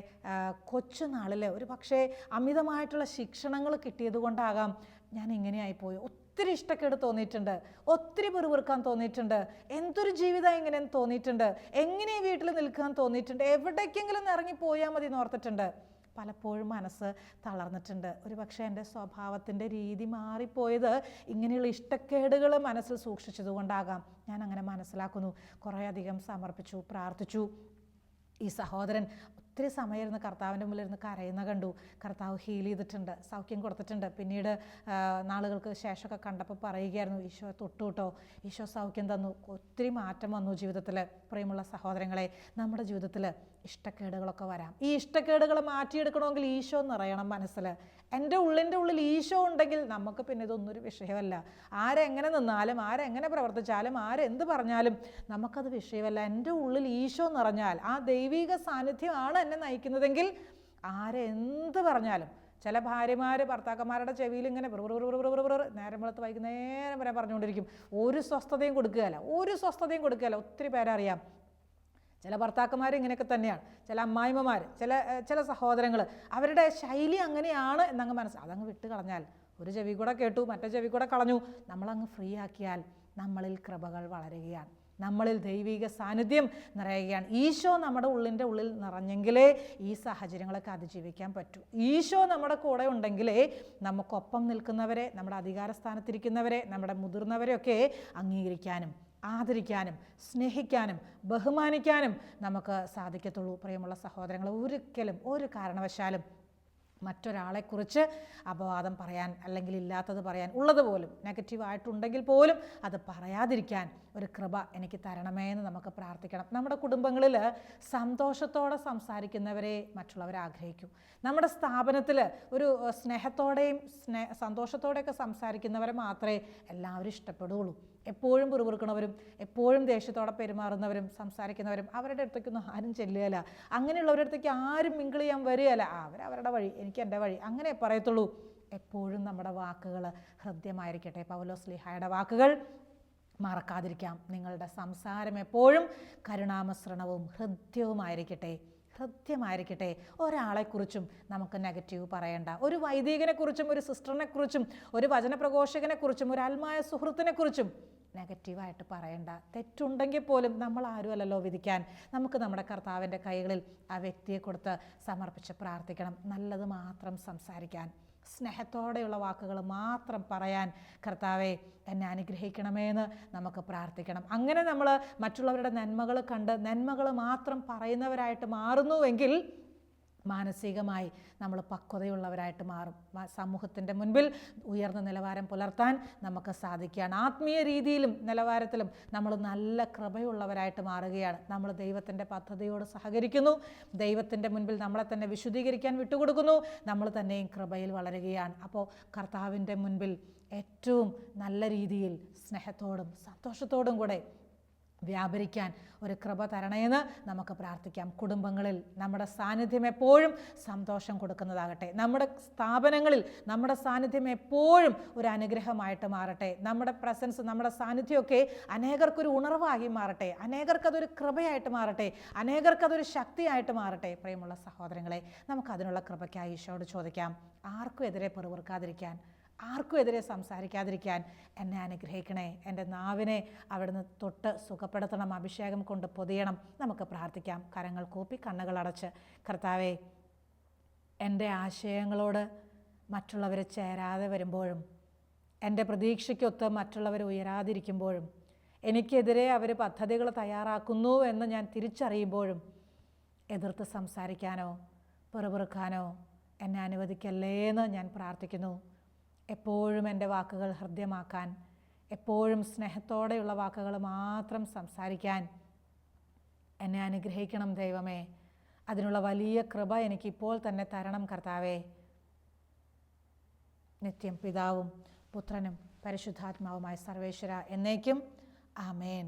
കൊച്ചുനാളിൽ ഒരു പക്ഷേ അമിതമായിട്ടുള്ള ശിക്ഷണങ്ങൾ കിട്ടിയത് കൊണ്ടാകാം ഞാൻ ഇങ്ങനെയായിപ്പോയി. ഒത്തിരി ഇഷ്ടക്കേട് തോന്നിയിട്ടുണ്ട്, ഒത്തിരി പിറുപിറുക്കാൻ തോന്നിയിട്ടുണ്ട്, എന്തൊരു ജീവിതം ഇങ്ങനെയെന്ന് തോന്നിയിട്ടുണ്ട്, എങ്ങനെ ഈ വീട്ടിൽ നിൽക്കാൻ തോന്നിയിട്ടുണ്ട്, എവിടേക്കെങ്കിലും ഇറങ്ങിപ്പോയാൽ മതി എന്ന് ഓർത്തിട്ടുണ്ട്. പലപ്പോഴും മനസ്സ് തളർന്നിട്ടുണ്ട്. ഒരു പക്ഷേ എൻ്റെ സ്വഭാവത്തിൻ്റെ രീതി മാറിപ്പോയത് ഇങ്ങനെയുള്ള ഇഷ്ടക്കേടുകൾ മനസ്സിൽ സൂക്ഷിച്ചതുകൊണ്ടാകാം. ഞാൻ അങ്ങനെ മനസ്സിലാക്കുന്നു. കുറേയധികം സമർപ്പിച്ചു, പ്രാർത്ഥിച്ചു. ഈ സഹോദരൻ ഒത്തിരി സമയം ഇരുന്ന് കർത്താവിൻ്റെ മുമ്പിലിരുന്ന് കരയുന്ന കണ്ടു. കർത്താവ് ഹീൽ ചെയ്തിട്ടുണ്ട്, സൗഖ്യം കൊടുത്തിട്ടുണ്ട്. പിന്നീട് നാളുകൾക്ക് ശേഷമൊക്കെ കണ്ടപ്പോൾ പറയുകയായിരുന്നു, ഈശോ തൊട്ടു കേട്ടോ, ഈശോ സൗഖ്യം തന്നു, ഒത്തിരി മാറ്റം വന്നു ജീവിതത്തിൽ. പ്രിയമുള്ള സഹോദരങ്ങളെ, നമ്മുടെ ജീവിതത്തിൽ ഇഷ്ടക്കേടുകളൊക്കെ വരാം. ഈ ഇഷ്ടക്കേടുകൾ മാറ്റിയെടുക്കണമെങ്കിൽ ഈശോ നിറയണം മനസ്സിൽ. എൻ്റെ ഉള്ളിൻ്റെ ഉള്ളിൽ ഈശോ ഉണ്ടെങ്കിൽ നമുക്ക് പിന്നെ ഇതൊന്നൊരു വിഷയമല്ല. ആരെങ്ങനെ നിന്നാലും, ആരെങ്ങനെ പ്രവർത്തിച്ചാലും, ആരെന്ത് പറഞ്ഞാലും നമുക്കത് വിഷയമല്ല. എൻ്റെ ഉള്ളിൽ ഈശോ നിറഞ്ഞാൽ, ആ ദൈവിക സാന്നിധ്യമാണ് എന്നെ നയിക്കുന്നതെങ്കിൽ ആരെന്ത് പറഞ്ഞാലും. ചില ഭാര്യമാർ ഭർത്താക്കന്മാരുടെ ചെവിയിൽ ഇങ്ങനെ നേരം വെളുത്ത് വൈകുന്നേരം വരെ പറഞ്ഞുകൊണ്ടിരിക്കും. ഒരു സ്വസ്ഥതയും കൊടുക്കുകയല്ല. ഒത്തിരി പേരറിയാം. ചില ഭർത്താക്കന്മാർ ഇങ്ങനെയൊക്കെ തന്നെയാണ്. ചില അമ്മായിമ്മമാർ, ചില സഹോദരങ്ങൾ, അവരുടെ ശൈലി അങ്ങനെയാണ് എന്നങ്ങ് അതങ്ങ് വിട്ട് കളഞ്ഞാൽ, ഒരു ചെവി കൂടെ കേട്ടു, മറ്റേ ചെവി കൂടെ കളഞ്ഞു, നമ്മളങ്ങ് ഫ്രീ ആക്കിയാൽ നമ്മളിൽ കൃപകൾ വളരുകയാണ്, നമ്മളിൽ ദൈവിക സാന്നിധ്യം നിറയുകയാണ്. ഈശോ നമ്മുടെ ഉള്ളിൻ്റെ ഉള്ളിൽ നിറഞ്ഞെങ്കിലേ ഈ സാഹചര്യങ്ങളൊക്കെ അതിജീവിക്കാൻ പറ്റൂ. ഈശോ നമ്മുടെ കൂടെ ഉണ്ടെങ്കിലേ നമുക്കൊപ്പം നിൽക്കുന്നവരെ, നമ്മുടെ അധികാരസ്ഥാനത്തിരിക്കുന്നവരെ, നമ്മുടെ മുതിർന്നവരെയൊക്കെ അംഗീകരിക്കാനും ആദരിക്കാനും സ്നേഹിക്കാനും ബഹുമാനിക്കാനും നമുക്ക് സാധിക്കത്തുള്ളൂ. പ്രിയമുള്ള സഹോദരങ്ങൾ, ഒരിക്കലും ഒരു കാരണവശാലും മറ്റൊരാളെക്കുറിച്ച് അപവാദം പറയാൻ, അല്ലെങ്കിൽ ഇല്ലാത്തത് പറയാൻ, ഉള്ളതുപോലും നെഗറ്റീവായിട്ടുണ്ടെങ്കിൽ പോലും അത് പറയാതിരിക്കാൻ ഒരു കൃപ എനിക്ക് തരണമേ എന്ന് നമുക്ക് പ്രാർത്ഥിക്കണം. നമ്മുടെ കുടുംബങ്ങളിൽ സന്തോഷത്തോടെ സംസാരിക്കുന്നവരെ മറ്റുള്ളവർ ആഗ്രഹിക്കും. നമ്മുടെ സ്ഥാപനത്തിൽ ഒരു സ്നേഹത്തോടെയും സന്തോഷത്തോടെയൊക്കെ സംസാരിക്കുന്നവരെ മാത്രമേ എല്ലാവരും ഇഷ്ടപ്പെടുകയുള്ളൂ. എപ്പോഴും പിറുപിറുക്കണവരും, എപ്പോഴും ദേഷ്യത്തോടെ പെരുമാറുന്നവരും സംസാരിക്കുന്നവരും അവരുടെ അടുത്തേക്കൊന്നും ആരും ചെല്ലുകയില്ല. അങ്ങനെയുള്ളവരുടെ അടുത്തേക്ക് ആരും മിങ്കിൾ ചെയ്യാൻ വരികയില്ല. അവരവരുടെ വഴി, എനിക്ക് എൻ്റെ വഴി, അങ്ങനെ പറയത്തുള്ളൂ. എപ്പോഴും നമ്മുടെ വാക്കുകൾ ഹൃദ്യമായിരിക്കട്ടെ. പൗലോസ്ലീഹായുടെ വാക്കുകൾ മറക്കാതിരിക്കാം. നിങ്ങളുടെ സംസാരം എപ്പോഴും കരുണാമസൃണവും ഹൃദ്യവുമായിരിക്കട്ടെ. ഒരാളെക്കുറിച്ചും നമുക്ക് നെഗറ്റീവ് പറയണ്ട. ഒരു വൈദികനെക്കുറിച്ചും, ഒരു സിസ്റ്ററിനെക്കുറിച്ചും, ഒരു വചനപ്രഘോഷകനെക്കുറിച്ചും, ഒരു ആത്മായ സുഹൃത്തിനെക്കുറിച്ചും നെഗറ്റീവായിട്ട് പറയണ്ട. തെറ്റുണ്ടെങ്കിൽ പോലും നമ്മൾ ആരുമല്ലല്ലോ വിധിക്കാൻ. നമുക്ക് നമ്മുടെ കർത്താവിൻ്റെ കൈകളിൽ ആ വ്യക്തിയെ കൊടുത്ത് സമർപ്പിച്ച് പ്രാർത്ഥിക്കണം. നല്ലത് മാത്രം സംസാരിക്കാൻ, സ്നേഹത്തോടെയുള്ള വാക്കുകൾ മാത്രം പറയാൻ കർത്താവെ എന്നെ അനുഗ്രഹിക്കണമേ എന്ന് നമുക്ക് പ്രാർത്ഥിക്കണം. അങ്ങനെ നമ്മൾ മറ്റുള്ളവരുടെ നന്മകൾ കണ്ട് നന്മകൾ മാത്രം പറയുന്നവരായിട്ട് മാറുന്നുവെങ്കിൽ മാനസികമായി നമ്മൾ പക്വതയുള്ളവരായിട്ട് മാറും. സമൂഹത്തിൻ്റെ മുൻപിൽ ഉയർന്ന നിലവാരം പുലർത്താൻ നമുക്ക് സാധിക്കുകയാണ്. ആത്മീയ രീതിയിലും നിലവാരത്തിലും നമ്മൾ നല്ല കൃപയുള്ളവരായിട്ട് മാറുകയാണ്. നമ്മൾ ദൈവത്തിൻ്റെ പദ്ധതിയോട് സഹകരിക്കുന്നു, ദൈവത്തിൻ്റെ മുൻപിൽ നമ്മളെ തന്നെ വിശുദ്ധീകരിക്കാൻ വിട്ടുകൊടുക്കുന്നു, നമ്മൾ തന്നെയും കൃപയിൽ വളരുകയാണ്. അപ്പോൾ കർത്താവിൻ്റെ മുൻപിൽ ഏറ്റവും നല്ല രീതിയിൽ സ്നേഹത്തോടും സന്തോഷത്തോടും കൂടെ വ്യാപരിക്കാൻ ഒരു കൃപ തരണേന്ന് നമുക്ക് പ്രാർത്ഥിക്കാം. കുടുംബങ്ങളിൽ നമ്മുടെ സാന്നിധ്യം എപ്പോഴും സന്തോഷം കൊടുക്കുന്നതാകട്ടെ. നമ്മുടെ സ്ഥാപനങ്ങളിൽ നമ്മുടെ സാന്നിധ്യം എപ്പോഴും ഒരു അനുഗ്രഹമായിട്ട് മാറട്ടെ. നമ്മുടെ പ്രസൻസ്, നമ്മുടെ സാന്നിധ്യമൊക്കെ അനേകർക്കൊരു ഉണർവായി മാറട്ടെ, അനേകർക്കതൊരു കൃപയായിട്ട് മാറട്ടെ, അനേകർക്കതൊരു ശക്തിയായിട്ട് മാറട്ടെ. പ്രിയമുള്ള സഹോദരങ്ങളെ, നമുക്കതിനുള്ള കൃപയ്ക്കായി ഈശോയോട് ചോദിക്കാം. ആർക്കും എതിരെ പെറുപിറുക്കാതിരിക്കാൻ, ആർക്കും എതിരെ സംസാരിക്കാതിരിക്കാൻ എന്നെ അനുഗ്രഹിക്കണേ. എൻ്റെ നാവിനെ അവിടുന്ന് തൊട്ട് സുഖപ്പെടുത്തണം, അഭിഷേകം കൊണ്ട് പൊതിയണം. നമുക്ക് പ്രാർത്ഥിക്കാം. കരങ്ങൾ കൂപ്പി കണ്ണുകൾ അടച്ച്, കർത്താവേ, എൻ്റെ ആശയങ്ങളോട് മറ്റുള്ളവരെ ചേരാതെ വരുമ്പോഴും, എൻ്റെ പ്രതീക്ഷയ്ക്കൊത്ത് മറ്റുള്ളവർ ഉയരാതിരിക്കുമ്പോഴും, എനിക്കെതിരെ അവർ പദ്ധതികൾ തയ്യാറാക്കുന്നു എന്ന് ഞാൻ തിരിച്ചറിയുമ്പോഴും എതിർത്ത് സംസാരിക്കാനോ പെറുപിറുക്കാനോ എന്നെ അനുവദിക്കല്ലേ എന്ന് ഞാൻ പ്രാർത്ഥിക്കുന്നു. എപ്പോഴും എൻ്റെ വാക്കുകൾ ഹൃദ്യമാക്കാൻ, എപ്പോഴും സ്നേഹത്തോടെയുള്ള വാക്കുകൾ മാത്രം സംസാരിക്കാൻ എന്നെ അനുഗ്രഹിക്കണം ദൈവമേ. അതിനുള്ള വലിയ കൃപ എനിക്കിപ്പോൾ തന്നെ തരണം കർത്താവേ. നിത്യം പിതാവും പുത്രനും പരിശുദ്ധാത്മാവുമായ സർവേശ്വര എന്നേക്കും ആമേൻ.